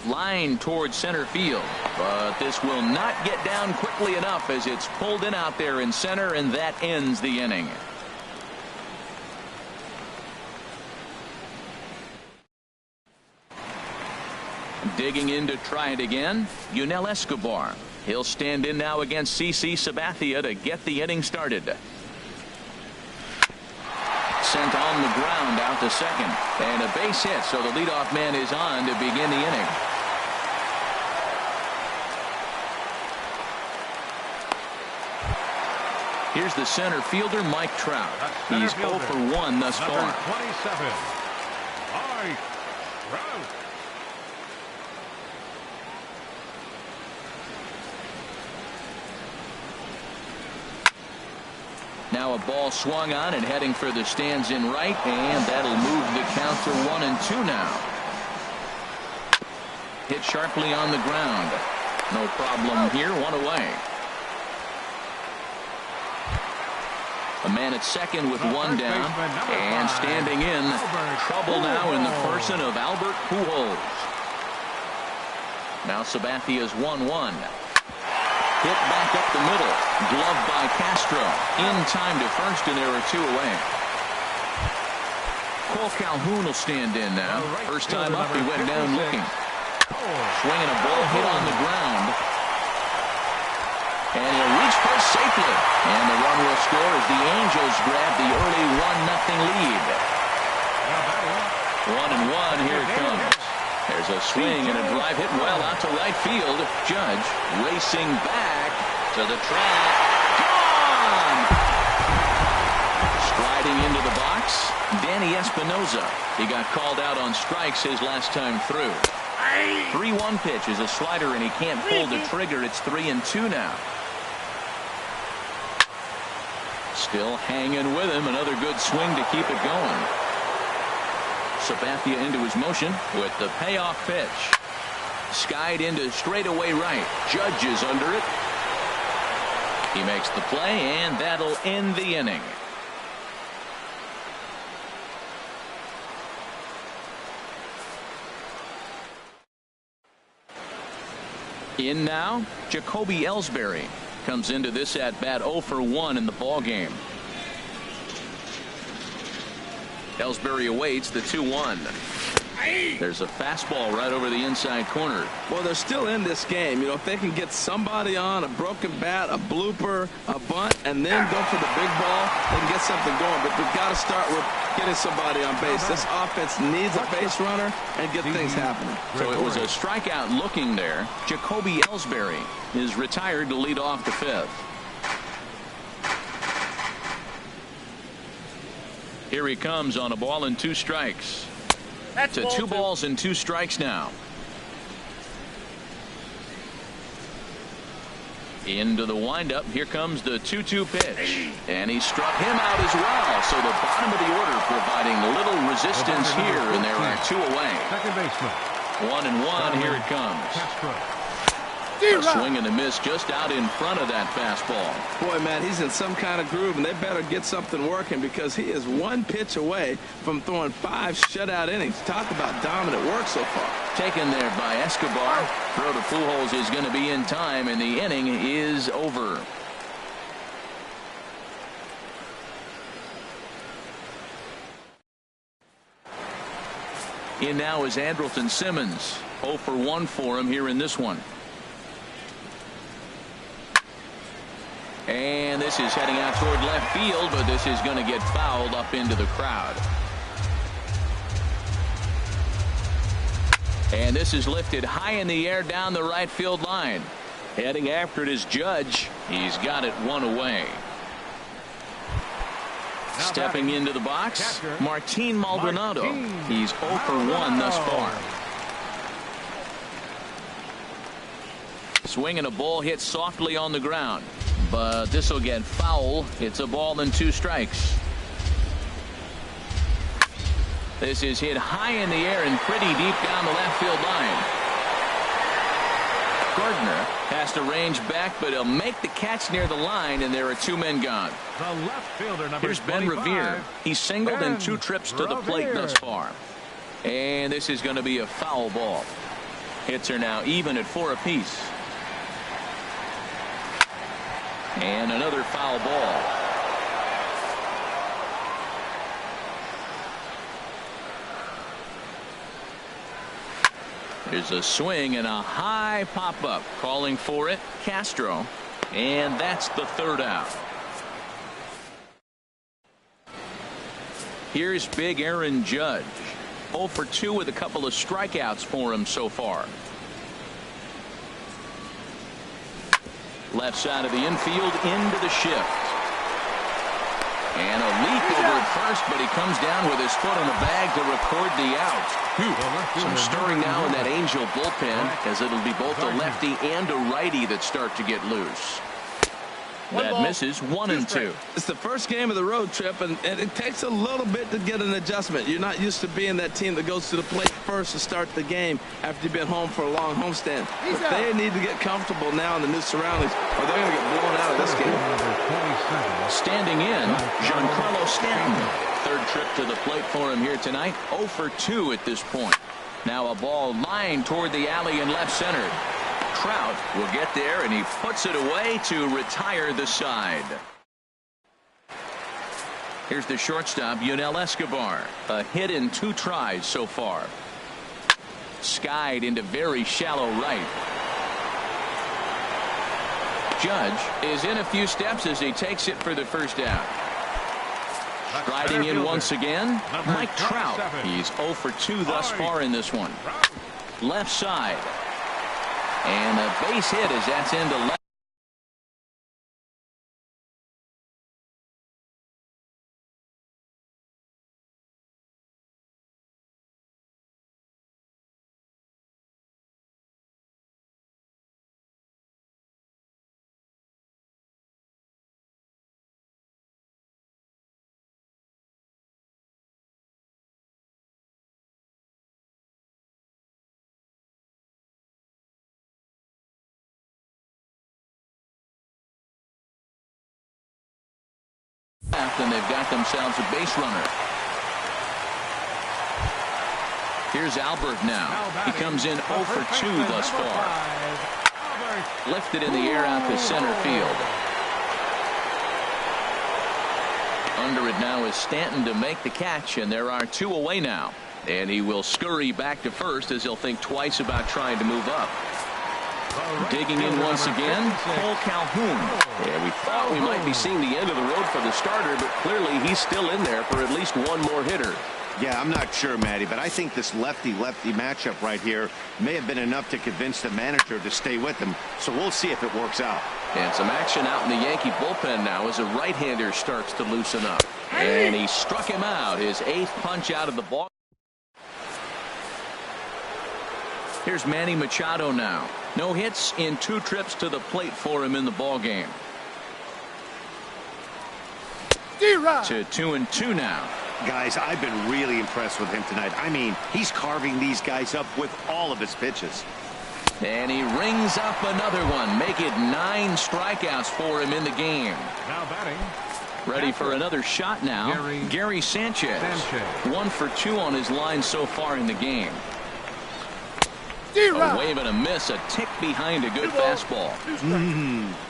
Line towards center field, but this will not get down quickly enough as it's pulled in out there in center, and that ends the inning. Digging in to try it again, Yunel Escobar. He'll stand in now against CC Sabathia to get the inning started. Sent on the ground out to second, and a base hit, so the leadoff man is on to begin the inning. Here's the center fielder, Mike Trout. He's 0 for 1 thus far. 27, Mike Trout. Now a ball swung on and heading for the stands in right, and that'll move the count to 1-2 now. Hit sharply on the ground. No problem here, 1 away. A man at second with 1 down, and standing in, trouble now in the person of Albert Pujols. Now Sabathia's 1-1. Hit back up the middle. Glove by Castro. In time to first, and there are 2 away. Cole Calhoun will stand in now. First time up, he went down looking. Swinging a ball hit on the ground. And he'll reach first safely. And the run will score as the Angels grab the early 1-0 lead. 1-1, here it comes. There's a swing and a drive hit well out to right field. Judge racing back to the track. Gone! Striding into the box, Danny Espinosa. He got called out on strikes his last time through. 3-1 pitch is a slider, and he can't pull the trigger. It's 3-2 now. Still hanging with him. Another good swing to keep it going. Sabathia into his motion with the payoff pitch. Skied into straightaway right. Judge is under it. He makes the play, and that'll end the inning. In now, Jacoby Ellsbury comes into this at bat 0 for 1 in the ball game. Ellsbury awaits the 2-1. There's a fastball right over the inside corner. Well, they're still in this game. You know, if they can get somebody on a broken bat, a blooper, a bunt, and then go for the big ball, they can get something going. But we've got to start with getting somebody on base. This offense needs a base runner and get things happening. So it was a strikeout looking there. Jacoby Ellsbury is retired to lead off the 5th. Here he comes on a ball and 2 strikes. To 2 balls and 2 strikes now. Into the windup. Here comes the 2-2 pitch. And he struck him out as well. So the bottom of the order providing little resistance here, and there are 2 away. Second baseman. 1-1. Here it comes. A swing and a miss just out in front of that fastball. Boy, man, he's in some kind of groove, and they better get something working because he is one pitch away from throwing 5 shutout innings. Talk about dominant work so far. Taken there by Escobar. Throw to Pujols is going to be in time, and the inning is over. In now is Andrelton Simmons. 0 for 1 for him here in this one. And this is heading out toward left field, but this is going to get fouled up into the crowd. And this is lifted high in the air down the right field line. Heading after it is Judge. He's got it 1 away. Stepping into the box, Martin Maldonado. He's 0 for 1 thus far. Swing and a ball hit softly on the ground, but this will get foul. It's a ball and 2 strikes. This is hit high in the air and pretty deep down the left field line. Gardner has to range back, but he'll make the catch near the line, and there are 2 men gone. The left fielder, number Here's Ben 25. Revere. He's singled in 2 trips to the plate thus far. And this is going to be a foul ball. Hits are now even at 4 apiece. And another foul ball. There's a swing and a high pop-up. Calling for it, Castro. And that's the 3rd out. Here's big Aaron Judge. 0 for 2 with a couple of strikeouts for him so far. Left side of the infield into the shift. And a leap over at first, but he comes down with his foot on the bag to record the out. Some stirring now in that Angel bullpen, as it'll be both a lefty and a righty that start to get loose. That misses 1 and 2. It's the first game of the road trip, and it takes a little bit to get an adjustment. You're not used to being that team that goes to the plate first to start the game after you've been home for a long homestand. But they need to get comfortable now in the new surroundings, or they're going to get blown out of this game. Standing in, Giancarlo Stanton. 3rd trip to the plate for him here tonight. 0 for 2 at this point. Now a ball lined toward the alley in left center. Trout will get there, and he puts it away to retire the side. Here's the shortstop, Yunel Escobar. A hit in 2 tries so far. Skied into very shallow right. Judge is in a few steps as he takes it for the 1st out. Striding in once again, Mike Trout. He's 0 for 2 thus far in this one. Left side. And a base hit as that's into left. And they've got themselves a base runner. Here's Albert now. He comes in 0 for 2 thus far. Lifted in the air out to center field. Under it now is Stanton to make the catch, and there are 2 away now. And he will scurry back to first as he'll think twice about trying to move up. Digging in once again, Cole Calhoun. Yeah, we thought we might be seeing the end of the road for the starter, but clearly he's still in there for at least 1 more hitter. Yeah, I'm not sure, Matty, but I think this lefty-lefty matchup right here may have been enough to convince the manager to stay with him. So we'll see if it works out. And some action out in the Yankee bullpen now as a right-hander starts to loosen up. And he struck him out. His 8th punch out of the ball. Here's Manny Machado now. No hits in 2 trips to the plate for him in the ball game. To 2 and 2 now. Guys, I've been really impressed with him tonight. I mean, he's carving these guys up with all of his pitches. And he rings up another one. Make it 9 strikeouts for him in the game. Now batting. Ready for another shot now. Gary Sanchez. 1 for 2 on his line so far in the game. A wave and a miss, a tick behind a good fastball.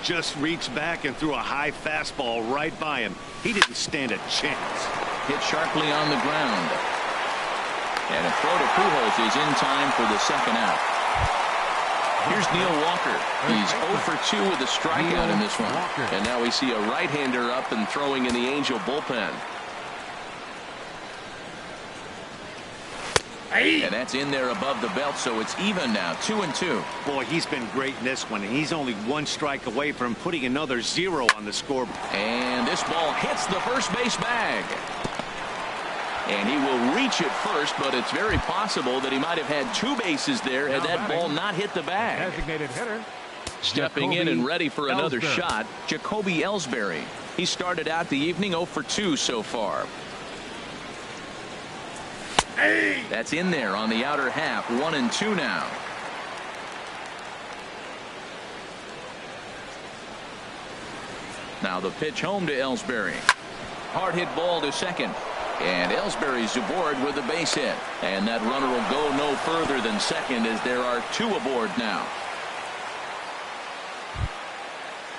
Just reached back and threw a high fastball right by him. He didn't stand a chance. Hit sharply on the ground. And a throw to Pujols is in time for the second out. Here's Neil Walker. He's 0 for 2 with a strikeout in this one. And now we see a right-hander up and throwing in the Angel bullpen. And that's in there above the belt, so it's even now, 2-2. Boy, he's been great in this one, and he's only 1 strike away from putting another 0 on the scoreboard. And this ball hits the first base bag. And he will reach it first, but it's very possible that he might have had 2 bases there had that ball not hit the bag. Designated hitter. Stepping in and ready for another shot, Jacoby Ellsbury. He started out the evening 0 for 2 so far. That's in there on the outer half, 1-2 now. Now the pitch home to Ellsbury. Hard hit ball to second. And Ellsbury's aboard with a base hit. And that runner will go no further than second as there are 2 aboard now.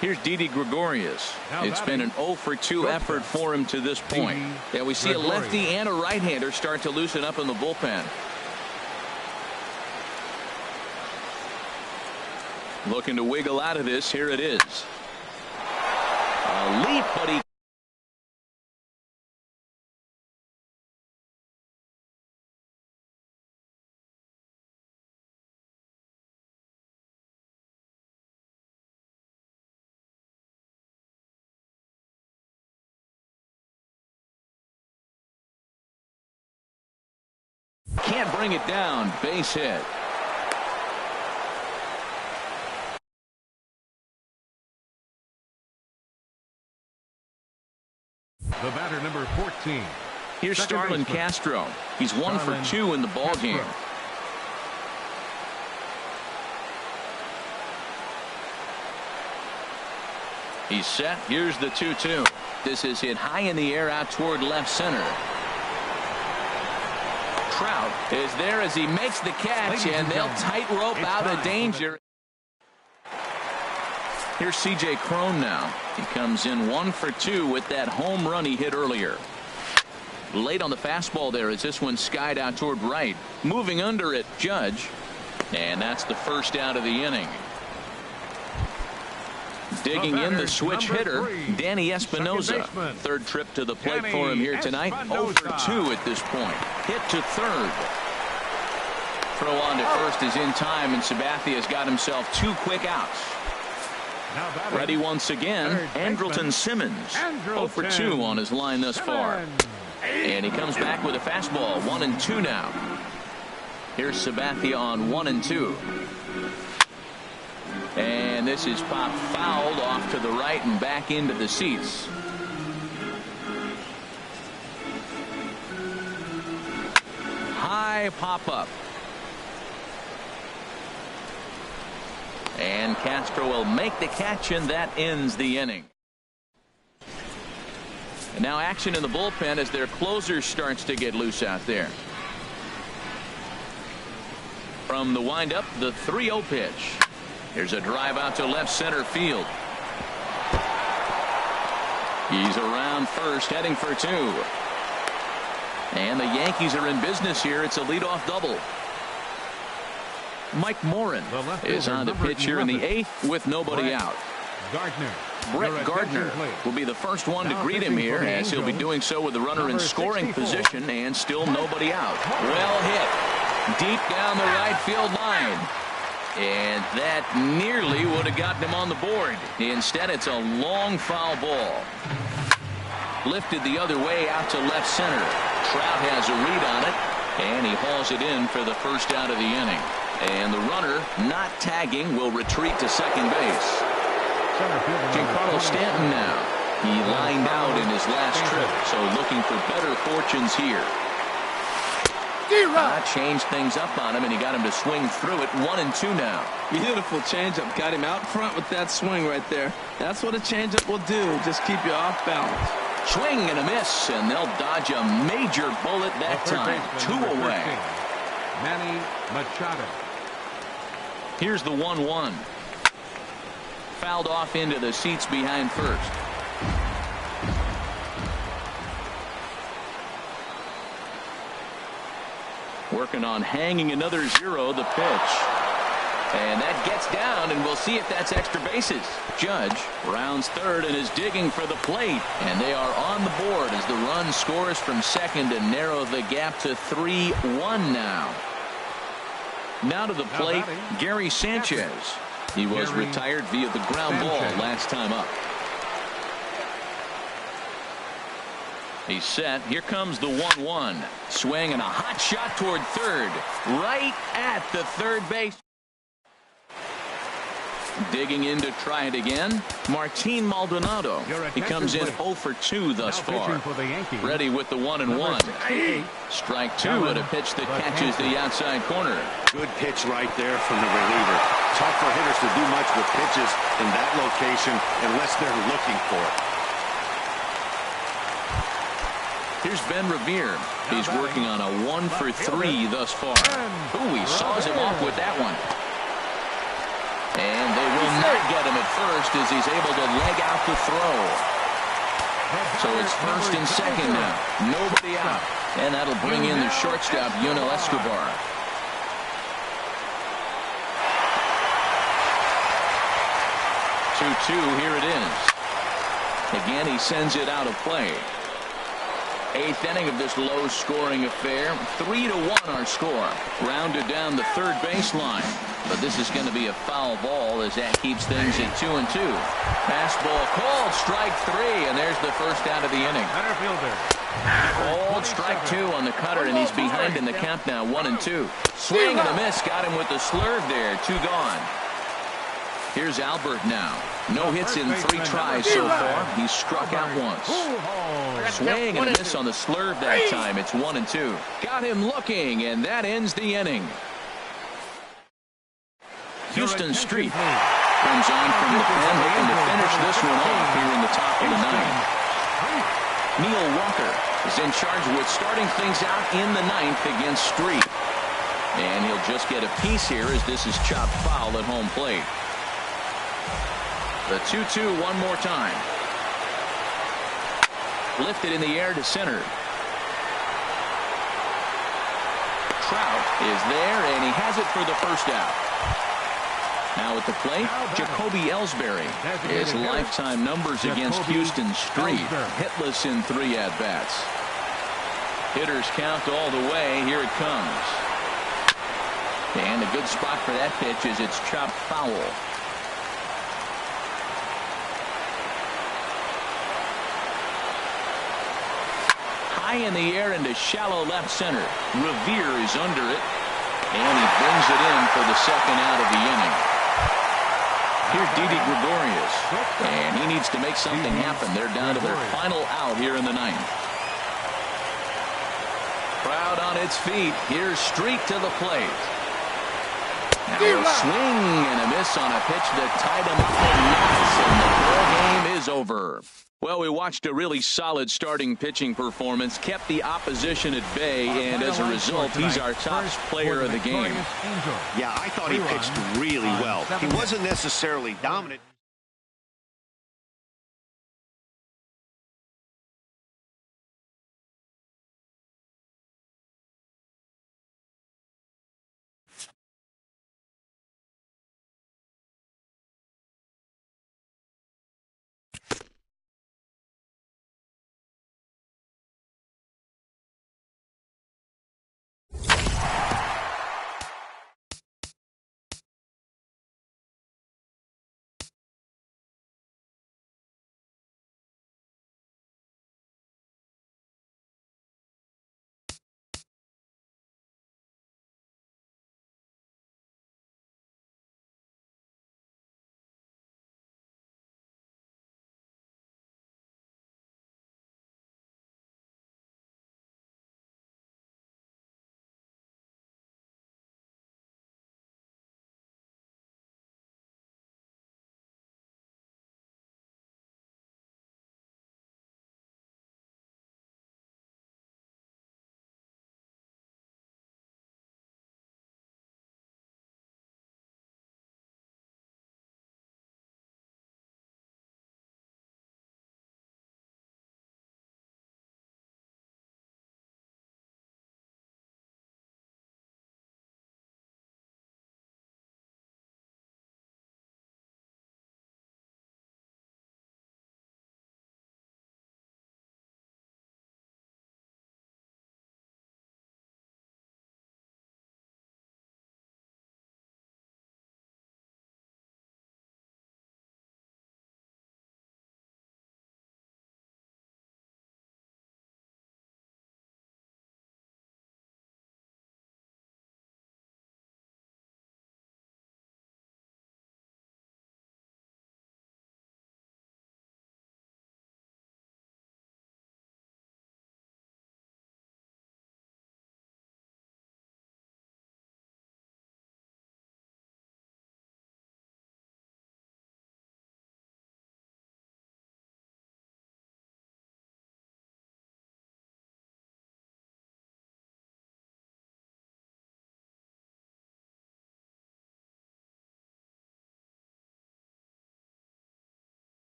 Here's Didi Gregorius. It's been an 0 for 2 effort for him to this point. Yeah, we see a lefty and a right-hander start to loosen up in the bullpen. Looking to wiggle out of this. Here it is. A leap, but he can't bring it down. Base hit. The batter, number 14. Here's Starlin Castro. He's 1 for 2 in the ball game. He's set. Here's the 2-2. This is hit high in the air out toward left center. Trout is there as he makes the catch, and they'll tightrope out of danger. Here's C.J. Cron now. He comes in 1 for 2 with that home run he hit earlier. Late on the fastball there as this one skied out toward right. Moving under it, Judge. And that's the first out of the inning. Digging in the switch hitter, Danny Espinoza. Third trip to the plate for him here tonight. 0 for 2 at this point. Hit to third. Throw on to first is in time, and Sabathia's got himself 2 quick outs. Ready once again, Andrelton Simmons. 0 for 2 on his line thus far. And he comes back with a fastball. 1-2 now. Here's Sabathia on 1-2. And this is popped fouled off to the right and back into the seats. High pop up. And Castro will make the catch, and that ends the inning. And now action in the bullpen as their closer starts to get loose out there. From the windup, the 3-0 pitch. Here's a drive out to left center field. He's around first, heading for 2. And the Yankees are in business here. It's a leadoff double. Mike Morin is on the pitch here in the 8th with nobody out. Brett Gardner will be the first one to greet him here, as he'll be doing so with the runner in scoring position and still nobody out. Well hit deep down the right field line. And that nearly would have gotten him on the board. Instead, it's a long foul ball. Lifted the other way out to left center. Trout has a read on it, and he hauls it in for the first out of the inning. And the runner, not tagging, will retreat to second base. Giancarlo Stanton now. He lined out in his last trip, so looking for better fortunes here. Changed things up on him, and he got him to swing through it. 1-2 now. Beautiful changeup. Got him out front with that swing right there. That's what a changeup will do. Just keep you off balance. Swing and a miss, and they'll dodge a major bullet that time. 2 away. Manny Machado. Here's the 1-1. Fouled off into the seats behind first. Working on hanging another 0, the pitch. And that gets down, and we'll see if that's extra bases. Judge rounds third and is digging for the plate. And they are on the board as the run scores from second and narrow the gap to 3-1 now. Now to the plate, Gary Sanchez. He was retired via the ground ball last time up. He's set. Here comes the 1-1. Swing and a hot shot toward third. Right at the third base. Digging in to try it again. Martin Maldonado. He comes in 0 for 2 thus far. Ready with the 1-1. Strike 2 at a pitch that catches the outside corner. Good pitch right there from the reliever. Tough for hitters to do much with pitches in that location unless they're looking for it. Here's Ben Revere. He's working on a 1 for 3 thus far. Ooh, he saws him off with that one. And they will not get him at first as he's able to leg out the throw. So it's first and second now. Nobody out. And that'll bring in the shortstop, Yunel Escobar. Here it is. Again, he sends it out of play. 8th inning of this low-scoring affair. 3-1 our score. Rounded down the third baseline. But this is going to be a foul ball as that keeps things at 2-2. Fastball called, strike 3, and there's the first out of the inning. Called strike 2 on the cutter, and he's behind in the count now, 1-2. Swing and a miss, got him with the slurve there, 2 gone. Here's Albert now. No hits in 3 tries so far. He's struck out once. Swing and a miss on the slurve that time. It's 1-2. Got him looking, and that ends the inning. Houston Street comes on from the pen, looking to finish this one off here in the top of the 9th. Neil Walker is in charge with starting things out in the 9th against Street. And he'll just get a piece here as this is chopped foul at home plate. The 2-2 one more time. Lifted in the air to center. Trout is there, and he has it for the first out. Now at the plate, Jacoby Ellsbury. His lifetime numbers against Houston Street. Hitless in 3 at-bats. Hitters count all the way. Here it comes. And a good spot for that pitch as it's chopped foul. High in the air into shallow left center. Revere is under it. And he brings it in for the second out of the inning. Here's Didi Gregorius. And he needs to make something happen. They're down to their final out here in the 9th. Crowd on its feet. Here's Street to the plate. Now a swing and a miss on a pitch that tied him up in knots, and the ball game is over. Well, we watched a really solid starting pitching performance, kept the opposition at bay, and as a result, he's our top player of the game. Yeah, I thought he pitched really well. He wasn't necessarily dominant.